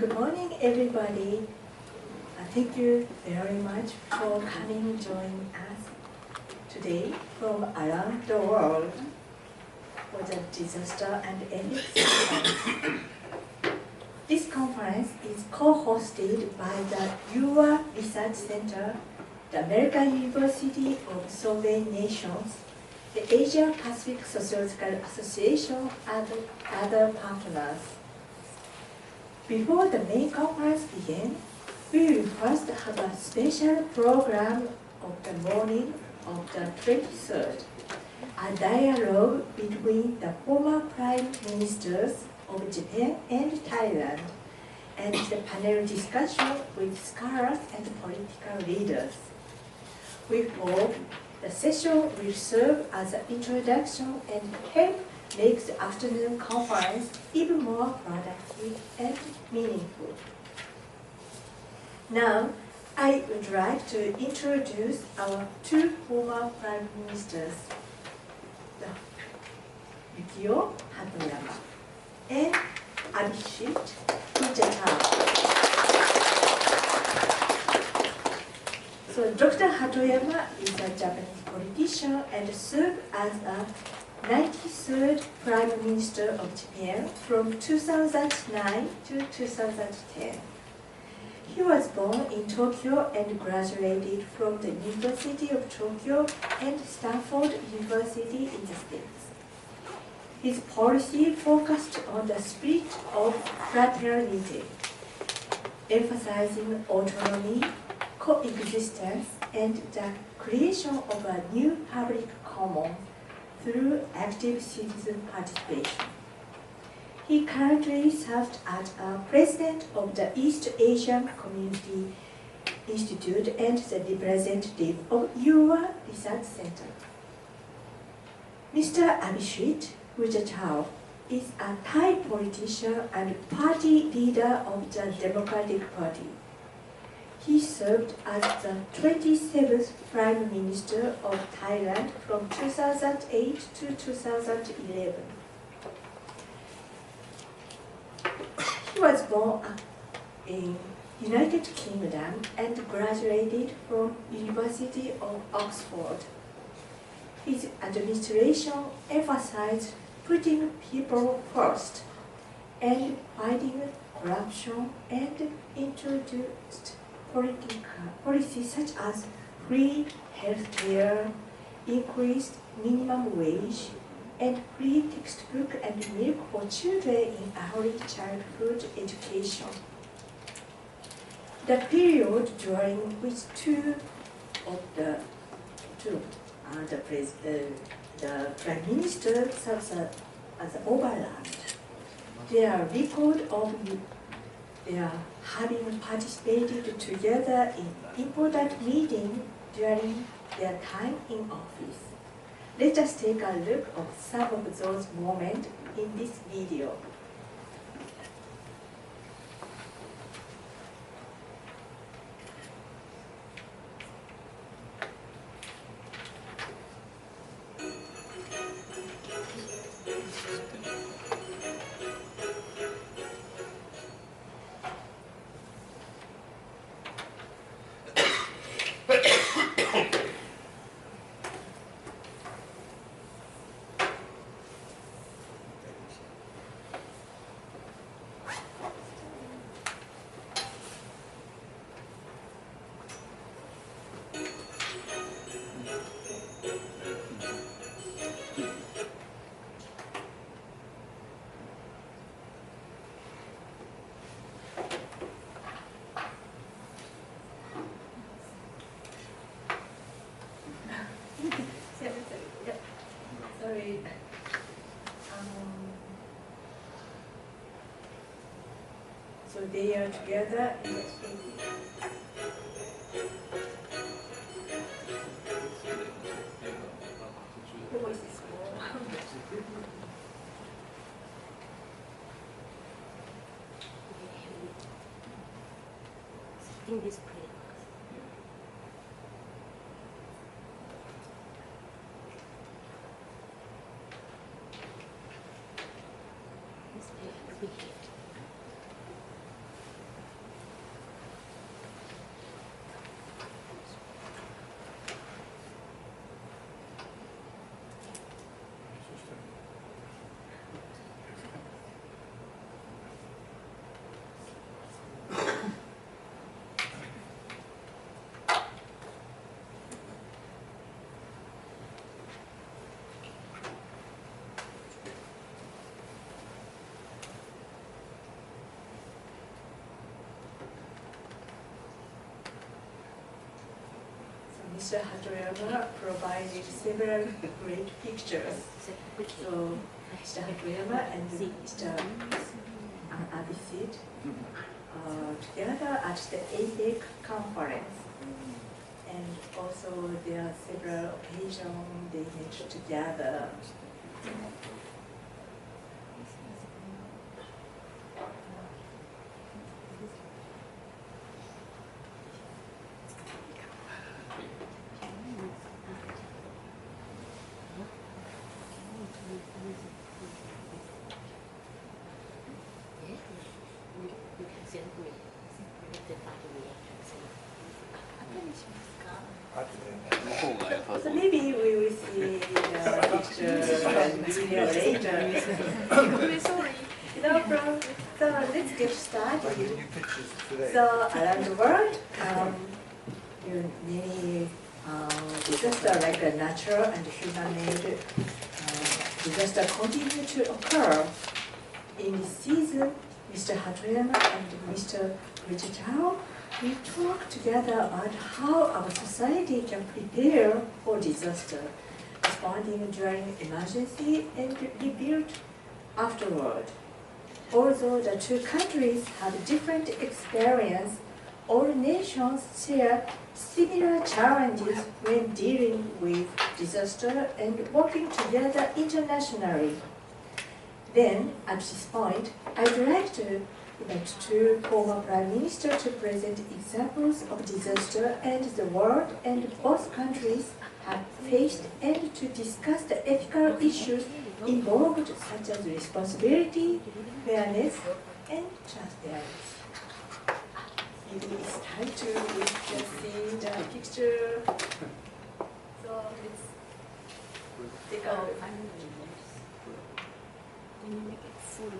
Good morning, everybody. Thank you very much for coming and joining us today from around the world for the Disaster and Ethics Conference. This conference is co-hosted by the Youwa Research Center, the American University of Sovereign Nations, the Asia Pacific Sociological Association, and other partners. Before the main conference begins, we will first have a special program of the morning of the 23rd, a dialogue between the former Prime Ministers of Japan and Thailand, and the panel discussion with scholars and political leaders. We hope the session will serve as an introduction and help make the afternoon conference even more productive and meaningful. Now, I would like to introduce our two former Prime Ministers, Yukio, Hatoyama, and Abhisit, So Dr. Hatoyama is a Japanese politician and served as a 93rd Prime Minister of Japan from 2009 to 2010. He was born in Tokyo and graduated from the University of Tokyo and Stanford University in the States. His policy focused on the spirit of fraternity, emphasizing autonomy, coexistence, and the creation of a new public common through active citizen participation. He currently served as president of the East Asian Community Institute and the representative of Youwa Research Center. Mr. Abhisit is a Thai politician and party leader of the Democratic Party. He served as the 27th Prime Minister of Thailand from 2008 to 2011. He was born in United Kingdom and graduated from University of Oxford. His administration emphasized putting people first and fighting corruption and introduced policies such as free healthcare, increased minimum wage, and free textbook and milk for children in early childhood education. The period during which two of the Prime Minister serves as overlapped. Their record of their having participated together in important meetings during their time in office. Let us take a look at some of those moments in this video. Sorry. So they are together in the voice is small. In this place. Mr. Hatoyama provided several great pictures. So Mr. Hatoyama and Mr. Abhisit together at the APEC conference. And also there are several occasions they met together. So maybe we will see the picture and video later. So let's get started. So around the world, many disasters like a natural and human-made disaster continue to occur. In this season, Mr. Hatoyama and Mr. Vejjajiva we talk together about how our society can prepare for disaster, responding during emergency and rebuild afterward. Although the two countries have different experience, all nations share similar challenges when dealing with disaster and working together internationally. Then, at this point, I'd like to invite two former Prime Ministers to present examples of disaster and the world and both countries have faced and to discuss the ethical issues involved such as responsibility, fairness, and transparency. Maybe it's time to just see the picture. So let's take a look. Can you make it full?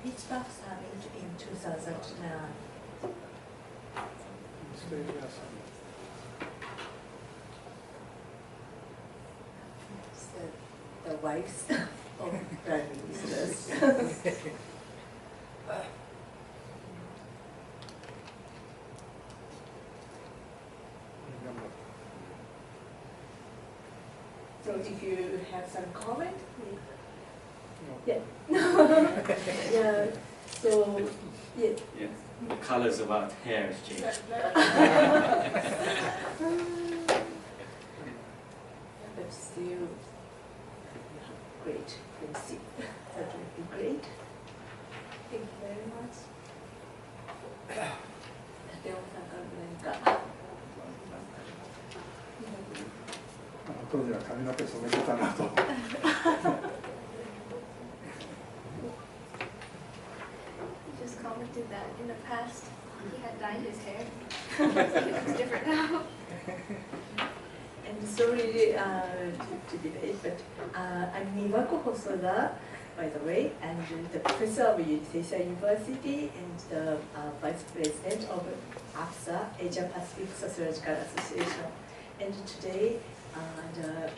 Pittsburgh Summit in 2009. So the wives of prime ministers. So if you have some comment, yeah. Yeah. So yeah. Yes. The colors of our hair has changed. But still great. Let's see. That would be great. Thank you very much. 立尾さんから何か。当時は髪の毛染めてたなと。Just commented that in the past he had dyed his hair. He looks different now. And sorry to be late, but I'm Miwako Hosoda, by the way, and the professor of Seisa University and the vice president of APSA, Asia Pacific Sociological Association. And today,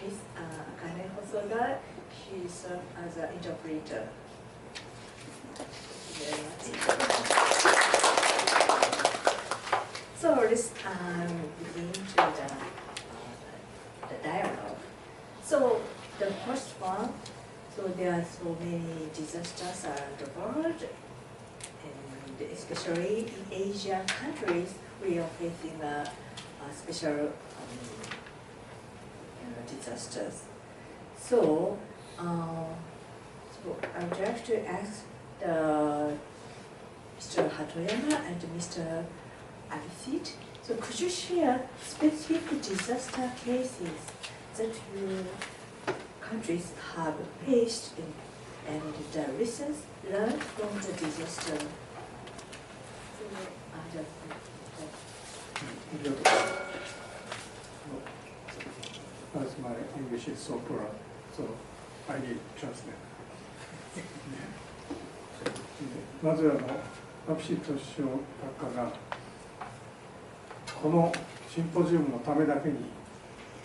Miss Akane Hosoda, she served as an interpreter. Thank you very much. So let's begin to the dialogue. So the first one, so there are so many disasters around the world, and especially in Asian countries, we are facing a special disasters. So, so I would like to ask the Prime Minister, so what is the role of the Prime Minister in the disaster management? So, so I would like to ask the Prime Minister, so what is the role of the Prime Minister in the disaster management? So, so I would like to ask the Prime Minister, so what is the role of the Prime Minister in the disaster management? So, Mr. Hatoyama and Mr. Abhisit. So could you share specific disaster cases that your countries have faced and the lessons learned from the disaster? ありがとう。As my English is so poor, so I need translate. まずアビシット首相閣下がこのシンポジウムのためだけに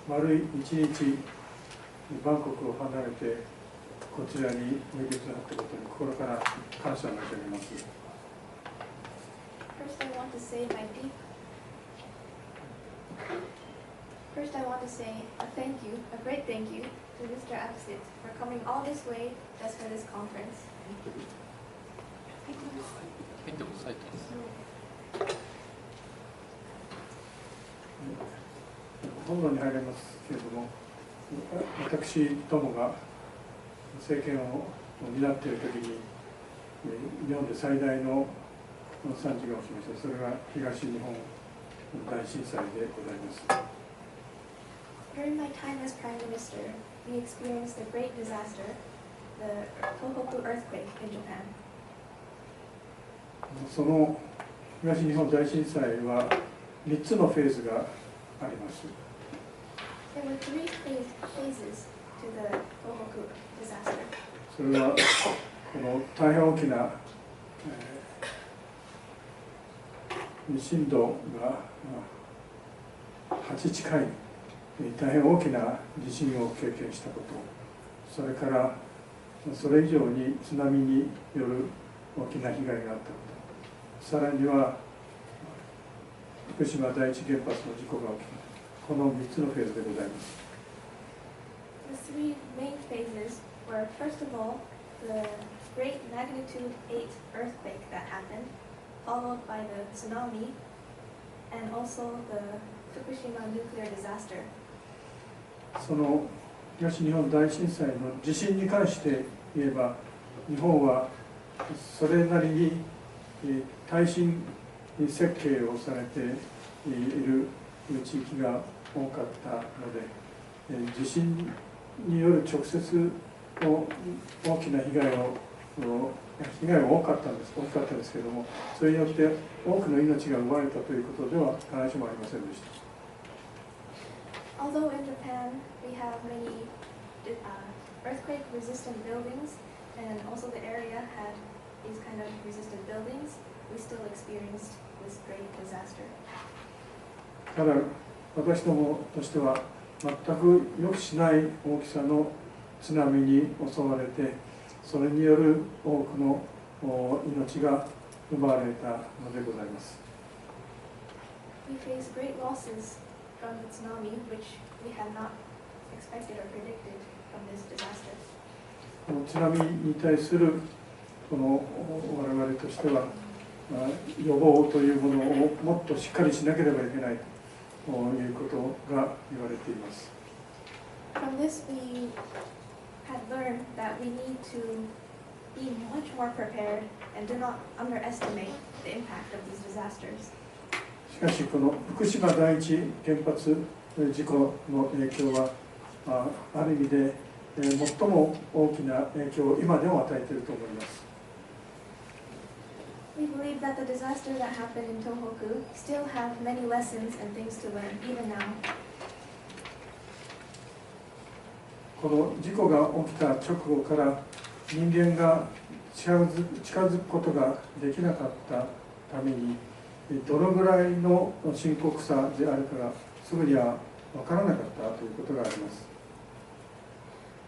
丸い1日バンコクを離れてこちらにおいでくださったことに心から感謝を申し上げます。First, I want to say a thank you, a great thank you to Mr. Abhisit for coming all this way just for this conference. 本論に入りますけれども、私どもが政権を担っているときに、日本で最大の惨事が起きました。それが東日本大震災でございます。During my time as Prime Minister, we experienced a great disaster, the Tohoku earthquake in Japan. その東日本大震災は3つのフェーズがあります。There were 3 phases to the Tohoku disaster. それはこの大変大きな、震度が8近い大変大きな地震を経験したこと、それからそれ以上に津波による大きな被害があったこと、さらには福島第一原発の事故が起きた、この3つのフェーズでございます。The 3 main phases were, first of all, the great magnitude 8 earthquake that happened, followed by the tsunami, and also the Fukushima nuclear disaster. その東日本大震災の地震に関して言えば、日本はそれなりに耐震設計をされている地域が多かったので、地震による直接の大きな被害は多かったんですけれども、それによって多くの命が奪われたということでは必ずしもありませんでした。Although in Japan we have many earthquake-resistant buildings, and also the area had these kind of resistant buildings, we still experienced this great disaster. ただ私どもとしては全く予期しない大きさの津波に襲われて、それによる多くの命が奪われたのでございます。We face great losses from the tsunami, which we had not expected or predicted from this disaster. この津波に対する我々としては、予防というものをもっとしっかりしなければいけないということが言われています。From this, we had learned that we need to be much more prepared and do not underestimate the impact of these disasters. しかしこの福島第一原発事故の影響はある意味で最も大きな影響を今でも与えていると思います。We believe that the disaster that happened in Tohoku still have many lessons and things to learn even now. この事故が起きた直後から人間が近づくことができなかったために、どのぐらいの深刻さであるかがすぐには分からなかったということがあります。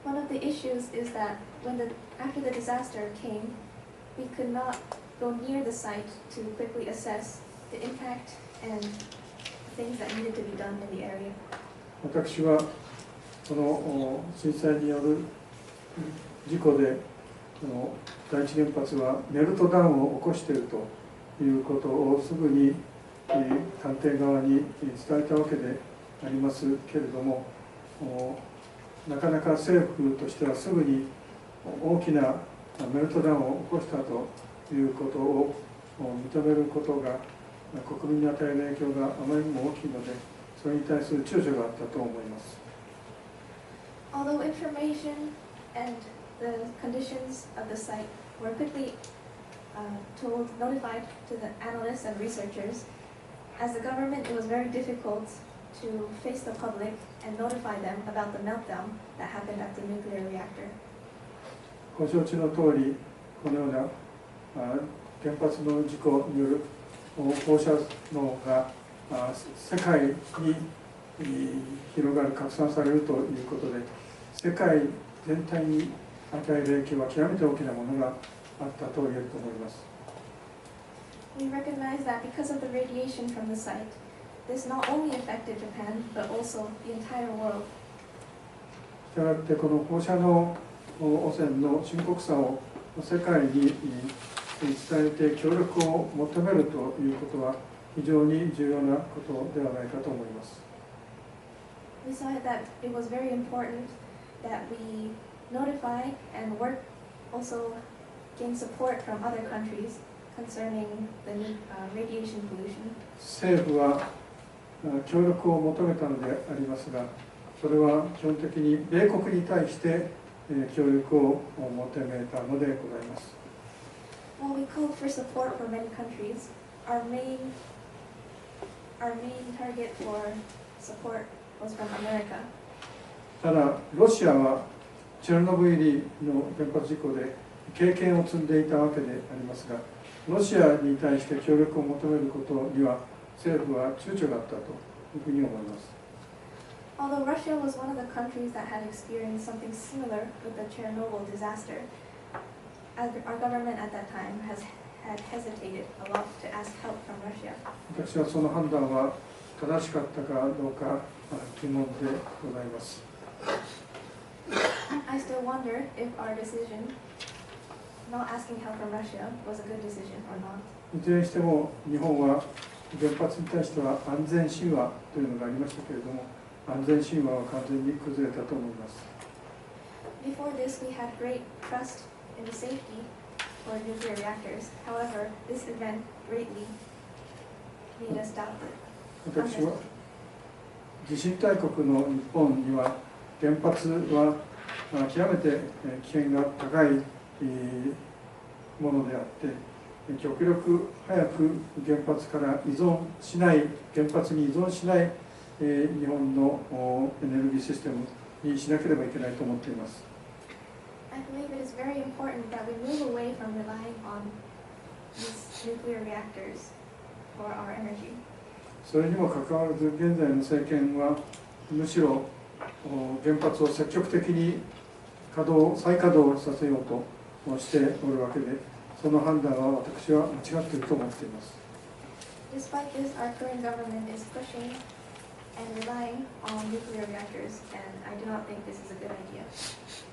One of the issues is that after the disaster came, we could not go near the site to quickly assess the impact and things that needed to be done in the area. 私はこの震災による事故で第一原発はメルトダウンを起こしているということをすぐに官邸側に伝えたわけでありますけれども、なかなか政府としてはすぐに大きなメルトダウンを起こしたということを認めることが国民に与える影響があまりにも大きいので、それに対する躊躇があったと思います。Although information and the conditions of the site were quickly notified to the analysts and researchers, as the government, it was very difficult to face the public and notify them about the meltdown that happened at the nuclear reactor. ご承知の通り、このような原発の事故による放射能が世界に広がる、拡散されるということで、世界全体に与える影響は極めて大きなものがあったと言えると思います。We recognize that because of the radiation from the site, this not only affected Japan, but also the entire world. したがってこの放射能汚染の深刻さを世界に伝えて協力を求めるということは非常に重要なことではないかと思います。We saw that it was very important that we notify and work, also gain support from other countries concerning the radiation pollution. 政府は協力を求めたのでありますが、それは基本的に米国に対して協力を求めたのでございます。While we called for support for many countries, our main target for support was from America. ただ、ロシアはチェルノブイリの原発事故で経験を積んでいたわけでありますが、ロシアに対して協力を求めることには政府は躊躇があったというふうに思います。Although Russia was one of the countries that had experienced something similar with the Chernobyl disaster, our government at that time had hesitated a lot to ask help from Russia. 私はその判断は正しかったかどうか疑問でございます。I still wonder if our decision, not asking help from Russia, was a good decision or not. いずれにしても日本は原発に対しては安全神話というのがありましたけれども、安全神話は完全に崩れたと思います。Before this, we had great trust in the safety for nuclear reactors. However, this event greatly made us doubt it. 私は地震大国の日本には原発は極めて危険が高いものであって、極力早く原発から依存しない、原発に依存しない日本のエネルギーシステムにしなければいけないと思っています。I believe it is very important that we move away from relying on these nuclear reactors for our energy. それにもかかわらず、現在の政権はむしろ原発を積極的に再稼働させようとしておるわけで、その判断は私は間違っていると思っています。Despite this, our current government is pushing and relying on nuclear reactors, and I do not think this is a good idea.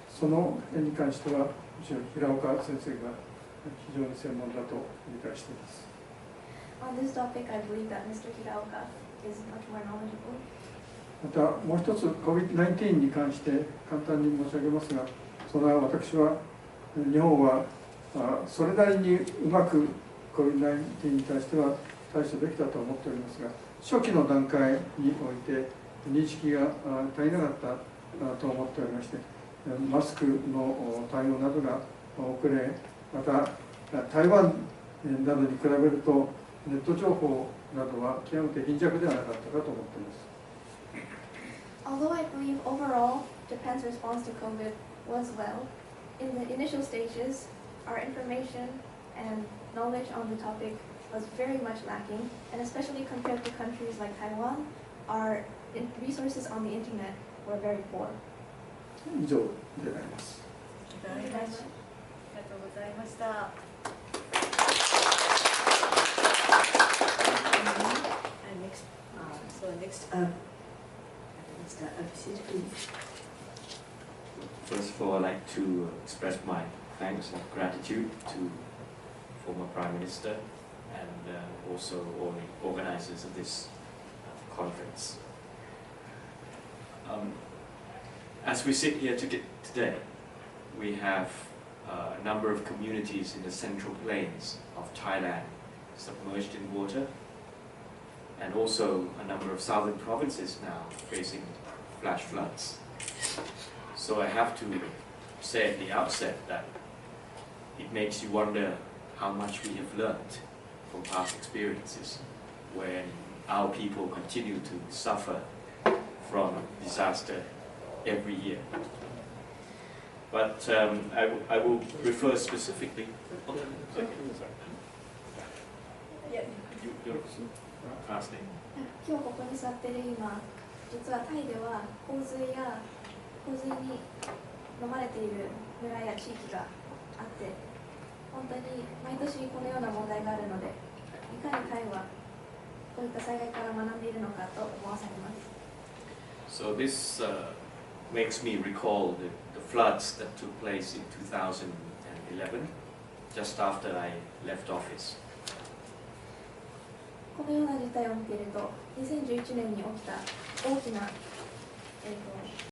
その点に関しては、むしろ平岡先生が非常に専門だと理解しています。On this topic, I believe that Mr. Hiraoka is much more knowledgeable. またもう一つ COVID-19 に関して簡単に申し上げますが、それは私は日本はそれなりにうまく COVID-19 に対しては対処できたと思っておりますが、初期の段階において認識が足りなかったと思っておりまして、マスクの対応などが遅れ、また台湾などに比べるとネット情報などは極めて貧弱ではなかったかと思っています。Although I believe overall Japan's response to COVID was well, in the initial stages, our information and knowledge on the topic was very much lacking, and especially compared to countries like Taiwan, our resources on the internet were very poor. 以上であります。ありがとうございました。First of all, I'd like to express my thanks and gratitude to former Prime Minister and also all the organizers of this conference. As we sit here today, we have a number of communities in the central plains of Thailand submerged in water, and also a number of southern provinces now facing flash floods. So I have to say at the outset that it makes you wonder how much we have learned from past experiences when our people continue to suffer from disaster every year. But I will refer specifically. Your last name. 今日ここに座っている今、実はタイでは洪水に飲まれている村や地域があって、本当に毎年このような問題があるので、いかにタイはこういった災害から学んでいるのかと思わされます。So this makes me recall the floods that took place in 2011, just after I left office. このような事態を見ていると、2011年に起きた大きな、